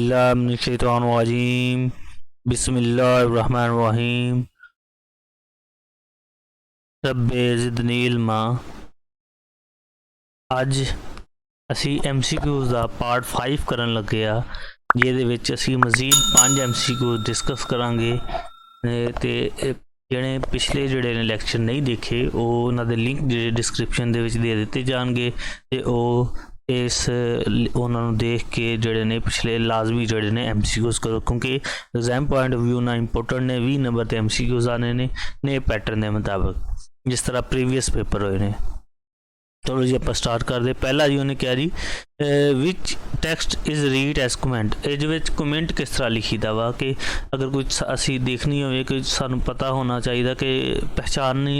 बिस्मिल्लाहिर्रहमानिर्रहीम बिस्मिल्लाहिर्रहमानिर्रहीम रब्बे ज़िदनी इल्मा। अज असी MCQs ਦਾ ਪਾਰਟ 5 ਕਰਨ ਲੱਗੇ ਆ, ਜਿਹਦੇ ਵਿੱਚ ਅਸੀਂ ਮਜ਼ੀਦ 5 MCQs ਡਿਸਕਸ ਕਰਾਂਗੇ ਤੇ ਜਿਹੜੇ ਪਿਛਲੇ ਜਿਹੜੇ ਨੇ ਲੈਕਚਰ ਨਹੀਂ ਦੇਖੇ ਉਹ ਉਹਨਾਂ ਦੇ ਲਿੰਕ ਜਿਹੜੇ ਡਿਸਕ੍ਰਿਪਸ਼ਨ ਦੇ ਵਿੱਚ ਦੇ ਦਿੱਤੇ ਜਾਣਗੇ ਤੇ ਉਹ ਇਸ ਉਹਨਾਂ ਨੂੰ ਦੇਖ ਕੇ ਜਿਹੜੇ ਨੇ ਪਿਛਲੇ ਲਾਜ਼ਮੀ ਜਿਹੜੇ ਨੇ MCQs ਕਰੋ, ਕਿਉਂਕਿ ਐਗਜ਼ਾਮ ਪੁਆਇੰਟ ਆਫ ਵਿਊ ਨਾਲ ਇੰਪੋਰਟੈਂਟ ਨੇ। 20 ਨੰਬਰ ਤੇ MCQs ਆने ਨੇ ਨए पैटर्न ਦੇ ਮੁਤਾਬਕ जिस तरह प्रीवियस पेपर होए ने। चलो जी आप स्टार्ट कर दे। पहला जी उन्हें क्या जी which text is read as comment. ये कमेंट किस तरह लिखी दा वा कि अगर कोई असी देखनी हो कि सानू पता होना चाहिए कि पहचाननी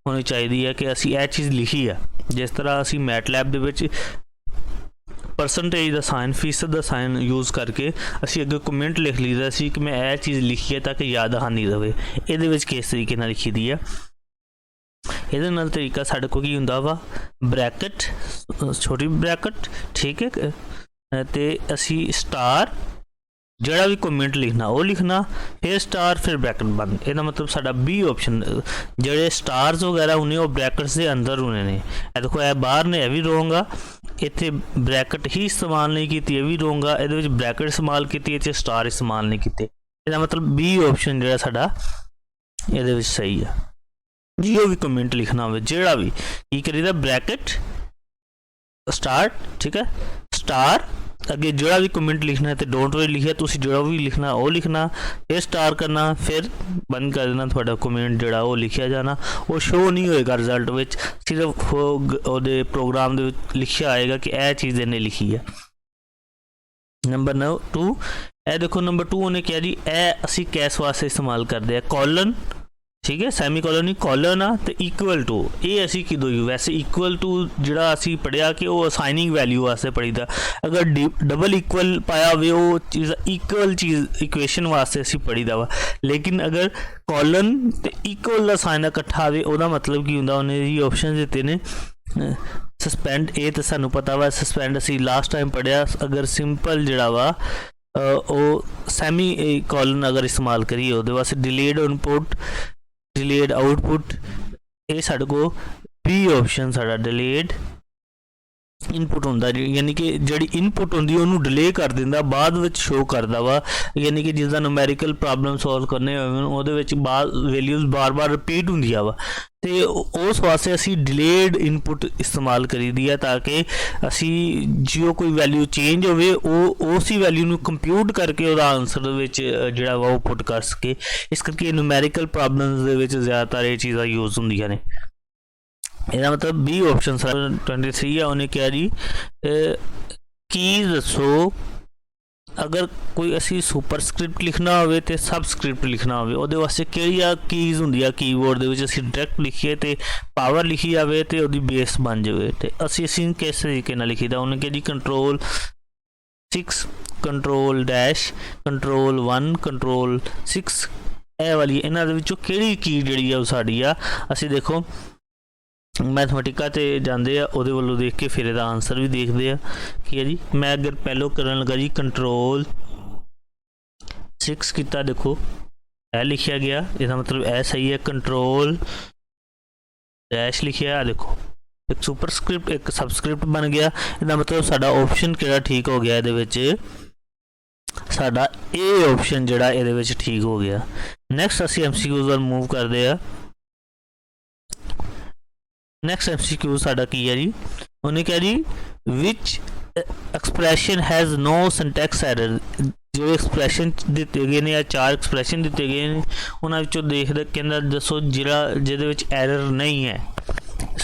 होनी चाहिए है कि असी यह चीज़ लिखी है। जिस तरह असी मैटलैब दे विच परसेंटेज का साइन फीसद का साइन यूज़ करके असी अगर कमेंट लिख लीदा सी कि मैं यह चीज़ लिखी है ताकि याद हानी रहे। ये किस तरीके नाल लिखी दी है। ਇਹਦੇ ਨਾਲ ਤਰੀਕਾ ਸਾਡੇ ਕੋਲ ਕੀ ਹੁੰਦਾ ਵਾ, ਬ੍ਰੈਕਟ ਛੋਟੀ ਬ੍ਰੈਕਟ ਠੀਕ ਹੈ ਤੇ ਅਸੀਂ ਸਟਾਰ ਜਿਹੜਾ ਵੀ ਕਮੈਂਟ ਲਿਖਣਾ ਉਹ ਲਿਖਣਾ, ਫਿਰ ਸਟਾਰ ਫਿਰ ਬ੍ਰੈਕਟ ਬੰਦ। ਇਹਦਾ ਮਤਲਬ ਸਾਡਾ B ਆਪਸ਼ਨ ਜਿਹੜੇ ਸਟਾਰਸ ਵਗੈਰਾ ਹੁੰਦੇ ਉਹ ਬ੍ਰੈਕਟਸ ਦੇ ਅੰਦਰ ਹੁੰਦੇ ਨੇ। ਇਹ ਦੇਖੋ ਇਹ ਬਾਹਰ ਨੇ, ਇਹ ਵੀ ਰੋਂਗ ਆ। ਇੱਥੇ ਬ੍ਰੈਕਟ ਹੀ ਇਸਤੇਮਾਲ ਨਹੀਂ ਕੀਤੀ, ਇਹ ਵੀ ਰੋਂਗ ਆ। ਇਹਦੇ ਵਿੱਚ ਬ੍ਰੈਕਟ ਇਸਤੇਮਾਲ ਕੀਤੀ, ਇੱਥੇ ਸਟਾਰ ਇਸਤੇਮਾਲ ਨਹੀਂ ਕੀਤੇ। ਇਹਦਾ ਮਤਲਬ B ਆਪਸ਼ਨ ਜਿਹੜਾ ਸਾਡਾ ਇਹਦੇ ਵਿੱਚ ਸਹੀ ਆ। जो भी कमेंट लिखना हो जोड़ा भी की करीदा ब्रैकेट स्टार्ट ठीक है, स्टार अगे जोड़ा भी कमेंट लिखना है तो डोंट वरी लिखिया, तुसी जोड़ा भी लिखना वो लिखना, फिर स्टार करना, फिर बंद कर देना। थोड़ा कमेंट जोड़ा वो लिखिया जाना, वो शो नहीं होएगा रिजल्ट विच, सिर्फ वो प्रोग्राम दे लिखिया आएगा कि यह चीज़ इन्हें लिखी है। नंबर 2 ए देखो, नंबर 2 उन्हें क्या जी ए असी कैस वास्ते इस्तेमाल करते हैं कॉलन ठीक है, सैमी कॉलन नहीं कॉलन आ तो इक्वल टू ये असी कि वैसे इक्वल टू जोड़ा असी पढ़िया कि वो असाइनिंग वैल्यू वास्ते पढ़ीदा। अगर डबल इक्वल पाया हो वो चीज़ इक्वल चीज़ इक्वेशन वास्ते असी पढ़ीदा वा। लेकिन अगर कॉलन तो इक्वल का साइन इकट्ठा आवे ਉਹਦਾ मतलब की ਹੁੰਦਾ, ਉਹਨੇ ਜੀ ऑप्शन ਦਿੱਤੇ ਨੇ सस्पेंड। ये तो सानू पता वा सस्पेंड असी लास्ट टाइम पढ़िया। अगर सिंपल जोड़ा वा ਉਹ सैमी कॉलन अगर इस्तेमाल करिए ਉਹਦੇ वास्ते डिलेड इनपुट डिलेड आउटपुट ये साढ़े को B ऑप्शन साढ़ा डिलेड इनपुट होंदा, यानी कि जिहड़ी इनपुट होंदी उन्होंने डिले कर दिंदा, बाद विच शो करदा वा। यानी कि जिसदा न्यूमेरिकल प्रॉब्लम सॉल्व करने उहदे विच बाद वैल्यूज़ बार बार रिपीट हुंदियां वा ते उस वास्ते असी डिलेड इनपुट इस्तेमाल करी दी है ताकि असी जो कोई वैल्यू चेंज होवे उसी वैल्यू नूं कंप्यूट करके उसदा आंसर विच जिहड़ा वा पुट कर सके। इस करके न्यूमेरिकल प्रॉब्लम्स दे विच ज़्यादातर ये चीज़ां यूज़ हुंदियां ने। ਇਹਦਾ ਮਤਲਬ B ਆਪਸ਼ਨ ਸਾਡਾ 23 ਆ। ਉਹਨੇ ਕਿਹਾ ਜੀ ਕੀ ਦੱਸੋ ਅਗਰ ਕੋਈ ਅਸੀਂ ਸੁਪਰਸਕ੍ਰਿਪਟ ਲਿਖਣਾ ਹੋਵੇ ਤੇ ਸਬਸਕ੍ਰਿਪਟ ਲਿਖਣਾ ਹੋਵੇ ਉਹਦੇ ਵਾਸਤੇ ਕਿਹੜੀਆਂ ਕੀਜ਼ ਹੁੰਦੀਆਂ ਕੀਬੋਰਡ ਦੇ ਵਿੱਚ। ਅਸੀਂ ਡਾਇਰੈਕਟ ਲਿਖੀਏ ਤੇ ਪਾਵਰ ਲਿਖੀ ਜਾਵੇ ਤੇ ਉਹਦੀ ਬੇਸ ਬਣ ਜਾਵੇ ਤੇ ਅਸੀਂ ਕਿਸ ਤਰੀਕੇ ਨਾਲ ਲਿਖੀਦਾ। ਉਹਨੇ ਕਿਹਾ ਜੀ control 6 control dash control 1 control 6 ਇਹ ਵਾਲੀ ਇਹਨਾਂ ਦੇ ਵਿੱਚੋਂ ਕਿਹੜੀ ਕੀ ਜਿਹੜੀ ਆ ਉਹ ਸਾਡੀ ਆ। ਅਸੀਂ ਦੇਖੋ मैथमेटिका ते जाते हैं वो वालों देख के फिर इसका आंसर भी देखते हैं कि है जी। मैं अगर पहलों करन लगा जी कंट्रोल 6 किया, देखो ए लिखा गया, इसका मतलब ए सही है। कंट्रोल डैश लिखिया, देखो एक सुपरस्क्रिप्ट एक सबस्क्रिप्ट बन गया। इसका मतलब साडा ऑप्शन किहड़ा ठीक हो गया, ਇਹਦੇ ਵਿੱਚ साडा ए ऑप्शन जिहड़ा ਇਹਦੇ ਵਿੱਚ ठीक हो गया। नैक्सट ਅਸੀਂ MCQs ਵੱਲ मूव करते हैं। नैक्सट MCQ साडा की है जी, उन्हें क्या जी which expression has no syntax error. जो एक्सप्रैशन दिते गए ने या 4 एक्सप्रैशन दिते गए ने उन्हां विचों देखदे कहंदा दसो जिहड़ा जिहदे विच एरर नहीं है।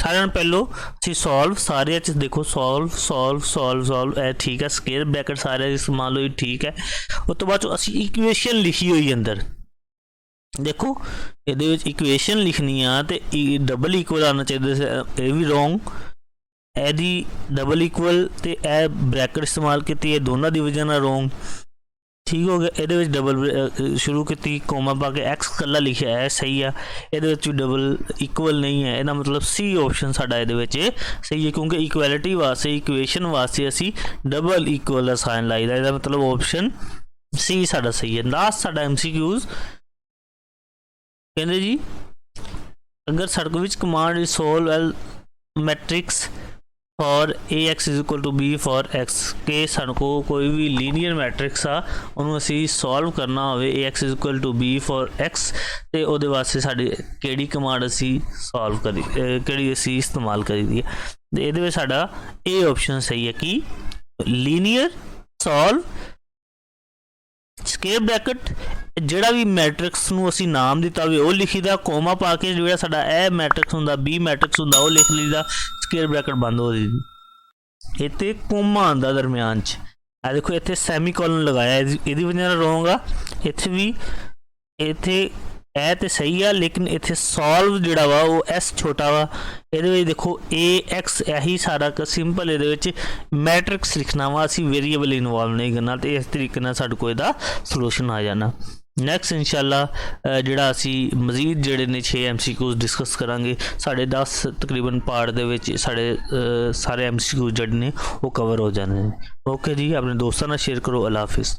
सारे पहलो असीं सॉल्व सारे देखो सॉल्व सॉल्व सॉल्व सॉल्व ए ठीक है, स्केयर ब्रैकेट सारे इस्तेमाल होई ठीक है। उस तो बाद असीं इक्वेशन लिखी हुई अंदर देखो ये इक्वेशन लिखनी आ तो डबल इक्वल आना चाहिए, ये भी रोंग। यदि डबल इक्वल तो यह ब्रैकेट इस्तेमाल की दोनों की वजह रोंग ठीक हो गया। ये डबल शुरू की कोमा पा के एक्स कला लिखा है सही है, ये डबल इक्वल नहीं है, इसका मतलब सी ऑप्शन साडा ये सही है, क्योंकि इक्वैलिटी वास्ते इक्वेशन वास्ते असी डबल इक्वल साइन लाईदा, इसका मतलब ऑप्शन सी साडा सही है। लास्ट साडा MCQs कहते जी अगर साडे विच command is solve L matrix for AX is equal to B for X के सानू को कोई भी लीनियर मैट्रिक्स आ उन्होंने असी सॉल्व करना हो AX is equal to B for X तो वो वास्ते साडी केड़ी कमांड असी सॉल्व करी केड़ी असी इस्तेमाल करी दी है, तो ये साडा ए ऑप्शन सही है कि लीनियर सॉल्व स्केयर ब्रैकेट ਜਿਹੜਾ ਵੀ ਮੈਟ੍ਰਿਕਸ ਨੂੰ ਅਸੀਂ ਨਾਮ ਦਿੱਤਾ ਹੋਵੇ ਉਹ ਲਿਖੀਦਾ, ਕੋਮਾ ਪਾ ਕੇ ਜਿਹੜਾ ਸਾਡਾ ਇਹ ਮੈਟ੍ਰਿਕਸ ਹੁੰਦਾ B ਮੈਟ੍ਰਿਕਸ ਹੁੰਦਾ ਉਹ ਲਿਖ ਲਈਦਾ, ਸਕੁਅਰ ਬ੍ਰੈਕਟ ਬੰਦ ਹੋ ਜਾਂਦੀ। ਇੱਥੇ ਕੋਮਾ ਆਉਂਦਾ ਦਰਮਿਆਨ 'ਚ, ਆ ਦੇਖੋ ਇੱਥੇ ਸੈਮੀਕੋਲਨ ਲਗਾਇਆ, ਇਹਦੀ ਵਜ੍ਹਾ ਨਾਲ ਰੋਂਗ ਆ। ਇੱਥੇ ਵੀ ਇੱਥੇ ਇਹ ਤੇ ਸਹੀ ਆ, ਲੇਕਿਨ ਇੱਥੇ ਸੋਲਵ ਜਿਹੜਾ ਵਾ ਉਹ S ਛੋਟਾ ਵਾ, ਇਹਦੇ ਵਿੱਚ ਦੇਖੋ AX ਇਹੀ ਸਾਰਾ ਸਿੰਪਲ ਇਹਦੇ ਵਿੱਚ ਮੈਟ੍ਰਿਕਸ ਲਿਖਣਾ ਵਾ, ਅਸੀਂ ਵੇਰੀਏਬਲ ਇਨਵੋਲਵ ਨਹੀਂ ਕਰਨਾ, ਤੇ ਇਸ ਤਰੀਕੇ ਨਾਲ ਸਾਡੇ ਕੋਲ ਇਹਦਾ ਸੋਲੂਸ਼ਨ ਆ ਜਾਣਾ। ਨੈਕਸਟ ਇਨਸ਼ਾਅੱਲਾ ਜਿਹੜਾ ਅਸੀਂ ਮਜ਼ੀਦ ਜਿਹੜੇ ਨੇ 6 MCQs ਡਿਸਕਸ ਕਰਾਂਗੇ, ਸਾਡੇ 10 ਤਕਰੀਬਨ ਪਾਰਟ ਦੇ ਵਿੱਚ ਸਾਡੇ ਸਾਰੇ MCQs ਜਿਹੜੇ ਨੇ ਉਹ ਕਵਰ ਹੋ ਜਾਣੇ ਨੇ। ਓਕੇ ਜੀ, ਆਪਣੇ ਦੋਸਤਾਂ ਨਾਲ ਸ਼ੇਅਰ ਕਰੋ। ਅੱਲਾ ਹਾਫਿਜ਼।